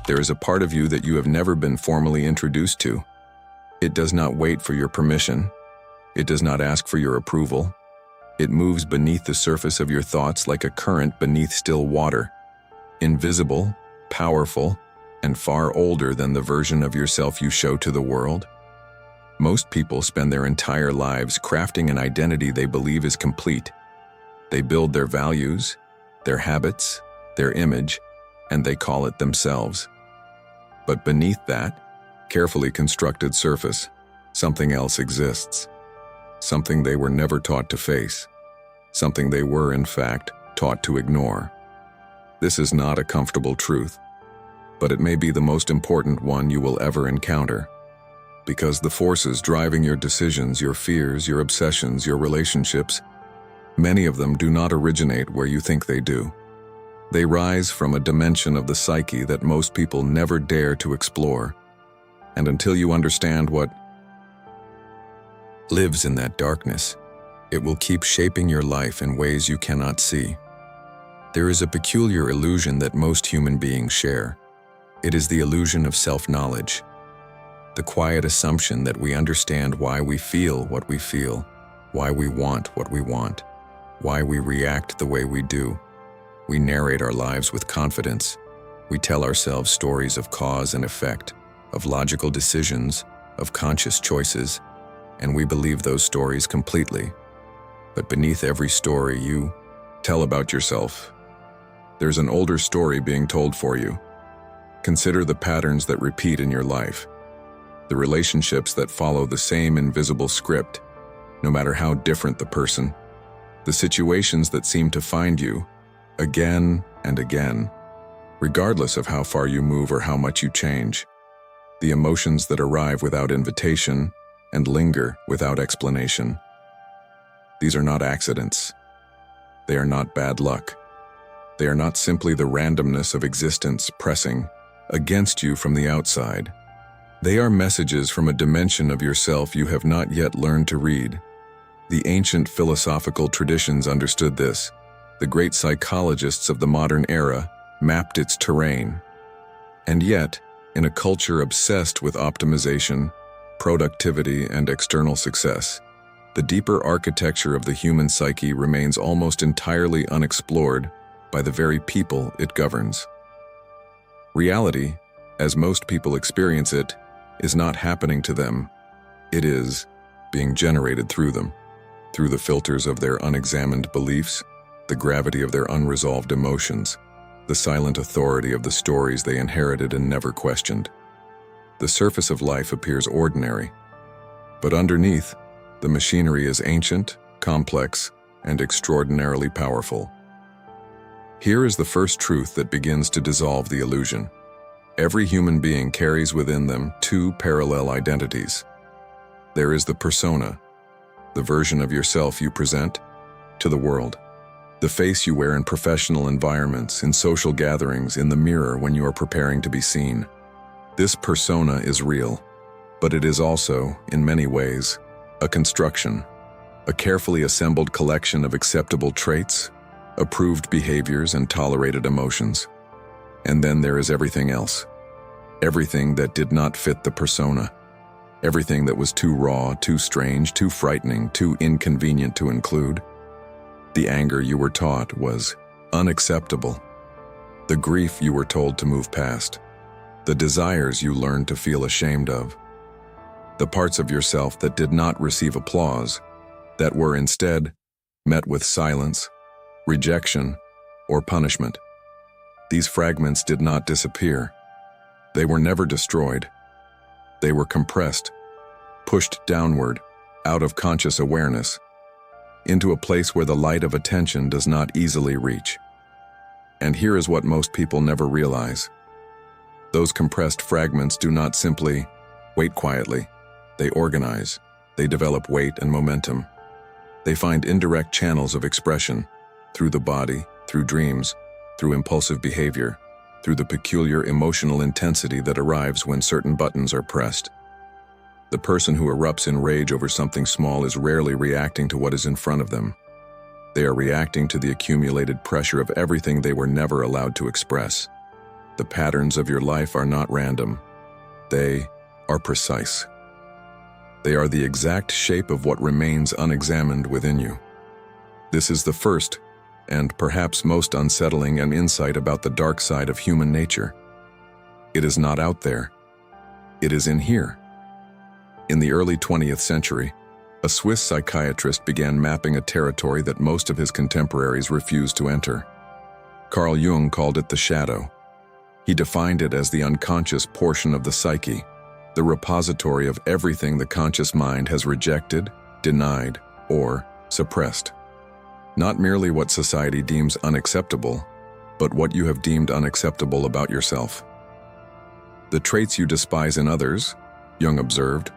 There is a part of you that you have never been formally introduced to. It does not wait for your permission. It does not ask for your approval. It moves beneath the surface of your thoughts like a current beneath still water. Invisible, powerful, and far older than the version of yourself you show to the world. Most people spend their entire lives crafting an identity they believe is complete. They build their values, their habits, their image, and they call it themselves. But beneath that, carefully constructed surface, something else exists. Something they were never taught to face. Something they were, in fact, taught to ignore. This is not a comfortable truth, but it may be the most important one you will ever encounter. Because the forces driving your decisions, your fears, your obsessions, your relationships, many of them do not originate where you think they do. They rise from a dimension of the psyche that most people never dare to explore. And until you understand what lives in that darkness, it will keep shaping your life in ways you cannot see. There is a peculiar illusion that most human beings share. It is the illusion of self-knowledge. The quiet assumption that we understand why we feel what we feel, why we want what we want, why we react the way we do. We narrate our lives with confidence. We tell ourselves stories of cause and effect, of logical decisions, of conscious choices, and we believe those stories completely. But beneath every story you tell about yourself, there's an older story being told for you. Consider the patterns that repeat in your life, the relationships that follow the same invisible script, no matter how different the person, the situations that seem to find you again and again, regardless of how far you move or how much you change, the emotions that arrive without invitation and linger without explanation. These are not accidents. They are not bad luck. They are not simply the randomness of existence pressing against you from the outside. They are messages from a dimension of yourself you have not yet learned to read. The ancient philosophical traditions understood this. The great psychologists of the modern era mapped its terrain. And yet, in a culture obsessed with optimization, productivity, and external success, the deeper architecture of the human psyche remains almost entirely unexplored by the very people it governs. Reality, as most people experience it, is not happening to them. It is being generated through them, through the filters of their unexamined beliefs, the gravity of their unresolved emotions, the silent authority of the stories they inherited and never questioned. The surface of life appears ordinary, but underneath, the machinery is ancient, complex, and extraordinarily powerful. Here is the first truth that begins to dissolve the illusion. Every human being carries within them two parallel identities. There is the persona, the version of yourself you present to the world. The face you wear in professional environments, in social gatherings, in the mirror when you are preparing to be seen. This persona is real, but it is also, in many ways, a construction, a carefully assembled collection of acceptable traits, approved behaviors, and tolerated emotions. And then there is everything else. Everything that did not fit the persona. Everything that was too raw, too strange, too frightening, too inconvenient to include. The anger you were taught was unacceptable. The grief you were told to move past. The desires you learned to feel ashamed of. The parts of yourself that did not receive applause, that were instead met with silence, rejection, or punishment. These fragments did not disappear. They were never destroyed. They were compressed, pushed downward, out of conscious awareness, into a place where the light of attention does not easily reach. And here is what most people never realize. Those compressed fragments do not simply wait quietly. They organize. They develop weight and momentum. They find indirect channels of expression through the body, through dreams, through impulsive behavior, through the peculiar emotional intensity that arrives when certain buttons are pressed. The person who erupts in rage over something small is rarely reacting to what is in front of them. They are reacting to the accumulated pressure of everything they were never allowed to express. The patterns of your life are not random. They are precise. They are the exact shape of what remains unexamined within you. This is the first, and perhaps most unsettling, insight about the dark side of human nature. It is not out there. It is in here. In the early 20th century, a Swiss psychiatrist began mapping a territory that most of his contemporaries refused to enter. Carl Jung called it the shadow. He defined it as the unconscious portion of the psyche, the repository of everything the conscious mind has rejected, denied, or suppressed. Not merely what society deems unacceptable, but what you have deemed unacceptable about yourself. The traits you despise in others, Jung observed,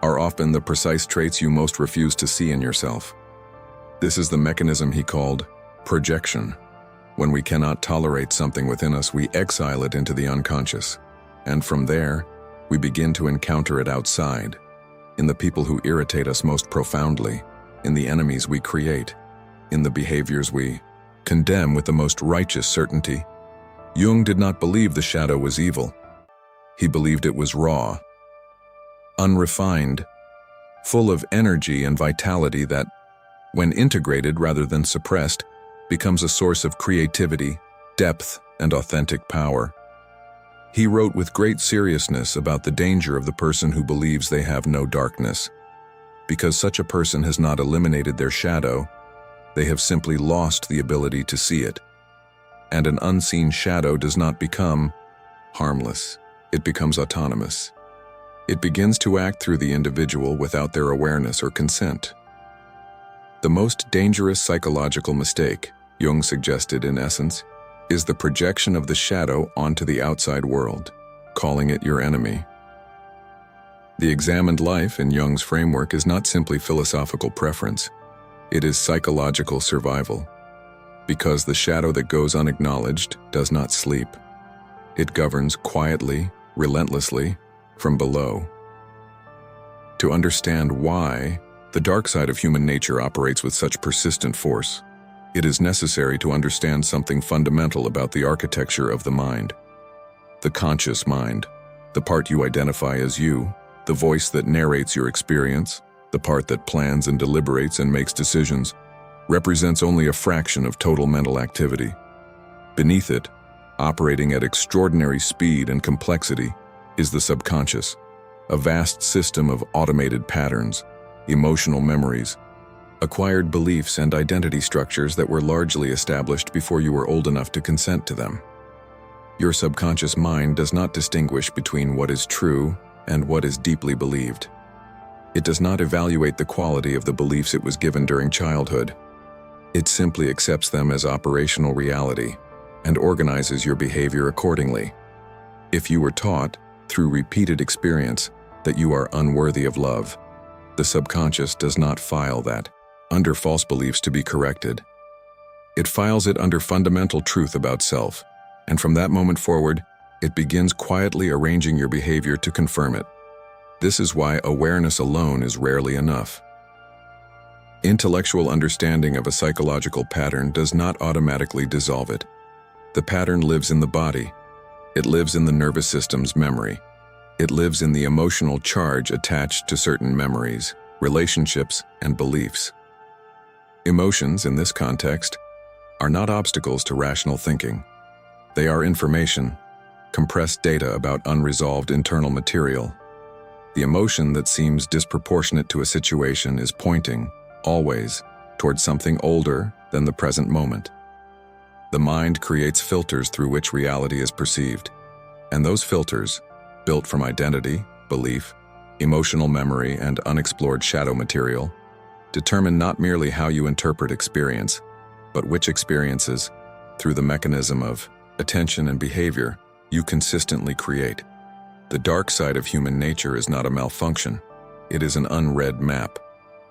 are often the precise traits you most refuse to see in yourself. This is the mechanism he called projection. When we cannot tolerate something within us, we exile it into the unconscious, and from there, we begin to encounter it outside, in the people who irritate us most profoundly, in the enemies we create, in the behaviors we condemn with the most righteous certainty. Jung did not believe the shadow was evil. He believed it was raw, unrefined, full of energy and vitality that, when integrated rather than suppressed, becomes a source of creativity, depth, and authentic power. He wrote with great seriousness about the danger of the person who believes they have no darkness. Because such a person has not eliminated their shadow, they have simply lost the ability to see it. And an unseen shadow does not become harmless. It becomes autonomous. It begins to act through the individual without their awareness or consent. The most dangerous psychological mistake, Jung suggested in essence, is the projection of the shadow onto the outside world, calling it your enemy. The examined life in Jung's framework is not simply philosophical preference. It is psychological survival. Because the shadow that goes unacknowledged does not sleep. It governs quietly, relentlessly, from below. To understand why the dark side of human nature operates with such persistent force, it is necessary to understand something fundamental about the architecture of the mind. The conscious mind, the part you identify as you, the voice that narrates your experience, the part that plans and deliberates and makes decisions, represents only a fraction of total mental activity. Beneath it, operating at extraordinary speed and complexity, is the subconscious, a vast system of automated patterns, emotional memories, acquired beliefs and identity structures that were largely established before you were old enough to consent to them. Your subconscious mind does not distinguish between what is true and what is deeply believed. It does not evaluate the quality of the beliefs it was given during childhood. It simply accepts them as operational reality and organizes your behavior accordingly. If you were taught, through repeated experience, that you are unworthy of love, the subconscious does not file that under false beliefs to be corrected. It files it under fundamental truth about self, and from that moment forward, it begins quietly arranging your behavior to confirm it. This is why awareness alone is rarely enough. Intellectual understanding of a psychological pattern does not automatically dissolve it. The pattern lives in the body. It lives in the nervous system's memory. It lives in the emotional charge attached to certain memories, relationships, and beliefs. Emotions, in this context, are not obstacles to rational thinking. They are information, compressed data about unresolved internal material. The emotion that seems disproportionate to a situation is pointing, always, towards something older than the present moment. The mind creates filters through which reality is perceived, and those filters, built from identity, belief, emotional memory, and unexplored shadow material, determine not merely how you interpret experience, but which experiences, through the mechanism of attention and behavior, you consistently create. The dark side of human nature is not a malfunction. It is an unread map.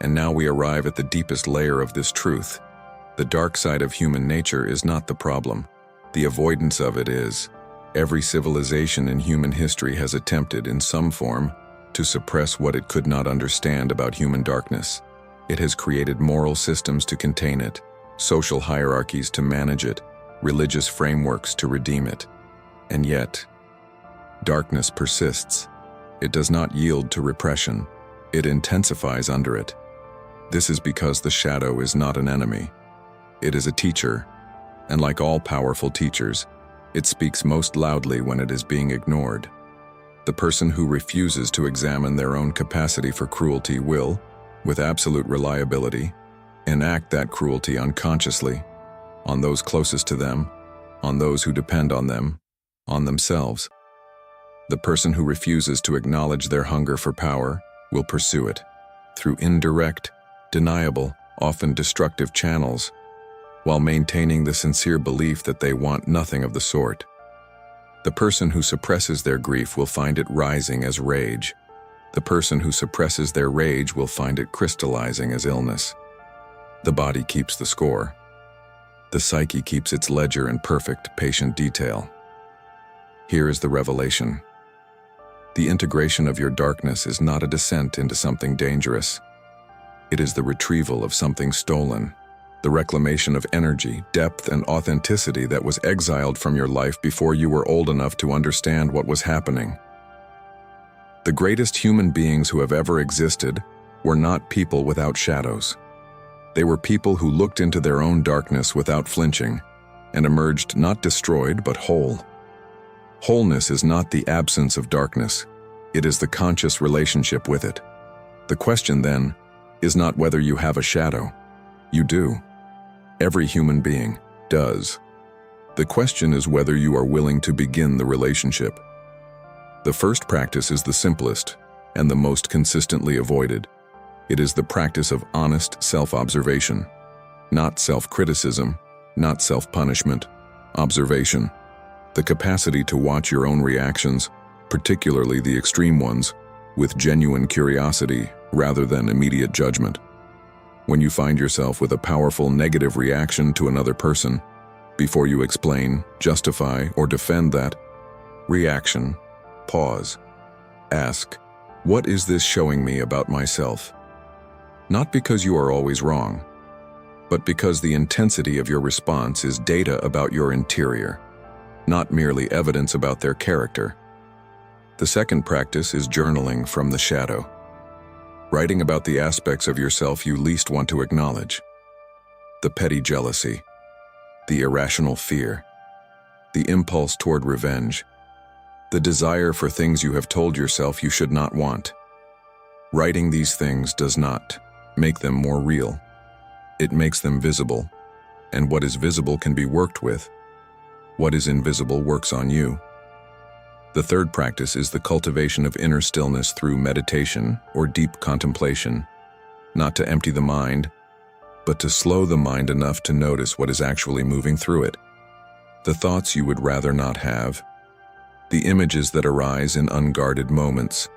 And now we arrive at the deepest layer of this truth. The dark side of human nature is not the problem. The avoidance of it is. Every civilization in human history has attempted, in some form, to suppress what it could not understand about human darkness. It has created moral systems to contain it, social hierarchies to manage it, religious frameworks to redeem it. And yet, darkness persists. It does not yield to repression. It intensifies under it. This is because the shadow is not an enemy. It is a teacher, and like all powerful teachers, it speaks most loudly when it is being ignored. The person who refuses to examine their own capacity for cruelty will, with absolute reliability, enact that cruelty unconsciously, on those closest to them, on those who depend on them, on themselves. The person who refuses to acknowledge their hunger for power will pursue it, through indirect, deniable, often destructive channels, while maintaining the sincere belief that they want nothing of the sort. The person who suppresses their grief will find it rising as rage. The person who suppresses their rage will find it crystallizing as illness. The body keeps the score. The psyche keeps its ledger in perfect, patient detail. Here is the revelation. The integration of your darkness is not a descent into something dangerous. It is the retrieval of something stolen, the reclamation of energy, depth, and authenticity that was exiled from your life before you were old enough to understand what was happening. The greatest human beings who have ever existed were not people without shadows. They were people who looked into their own darkness without flinching and emerged not destroyed but whole. Wholeness is not the absence of darkness. It is the conscious relationship with it. The question, then, is not whether you have a shadow. You do. Every human being does. The question is whether you are willing to begin the relationship. The first practice is the simplest and the most consistently avoided. It is the practice of honest self-observation, not self-criticism, not self-punishment, observation. The capacity to watch your own reactions, particularly the extreme ones, with genuine curiosity rather than immediate judgment. When you find yourself with a powerful negative reaction to another person, before you explain, justify, or defend that reaction, pause. Ask, what is this showing me about myself? Not because you are always wrong, but because the intensity of your response is data about your interior, not merely evidence about their character. The second practice is journaling from the shadow. Writing about the aspects of yourself you least want to acknowledge. The petty jealousy, the irrational fear, the impulse toward revenge, the desire for things you have told yourself you should not want. Writing these things does not make them more real. It makes them visible, and what is visible can be worked with. What is invisible works on you. The third practice is the cultivation of inner stillness through meditation or deep contemplation, not to empty the mind, but to slow the mind enough to notice what is actually moving through it. The thoughts you would rather not have, the images that arise in unguarded moments,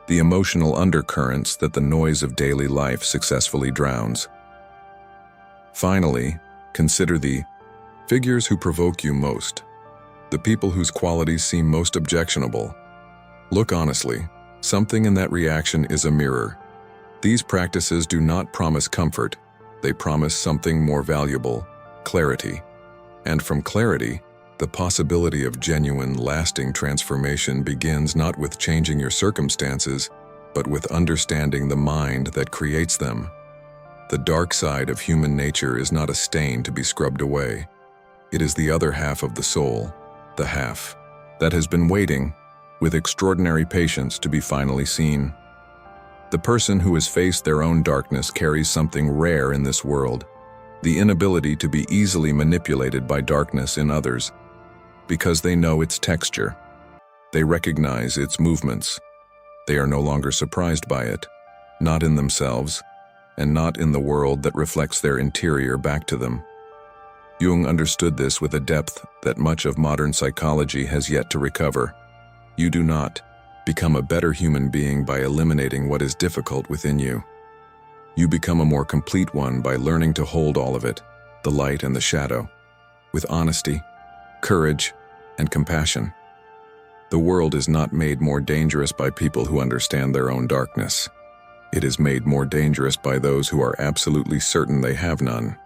the emotional undercurrents that the noise of daily life successfully drowns. Finally, consider the figures who provoke you most. The people whose qualities seem most objectionable. Look honestly. Something in that reaction is a mirror. These practices do not promise comfort. They promise something more valuable, clarity. And from clarity, the possibility of genuine, lasting transformation begins not with changing your circumstances, but with understanding the mind that creates them. The dark side of human nature is not a stain to be scrubbed away. It is the other half of the soul. The half that has been waiting with extraordinary patience to be finally seen. The person who has faced their own darkness carries something rare in this world, the inability to be easily manipulated by darkness in others, because they know its texture. They recognize its movements. They are no longer surprised by it, not in themselves, and not in the world that reflects their interior back to them. Jung understood this with a depth that much of modern psychology has yet to recover. You do not become a better human being by eliminating what is difficult within you. You become a more complete one by learning to hold all of it, the light and the shadow, with honesty, courage, and compassion. The world is not made more dangerous by people who understand their own darkness. It is made more dangerous by those who are absolutely certain they have none.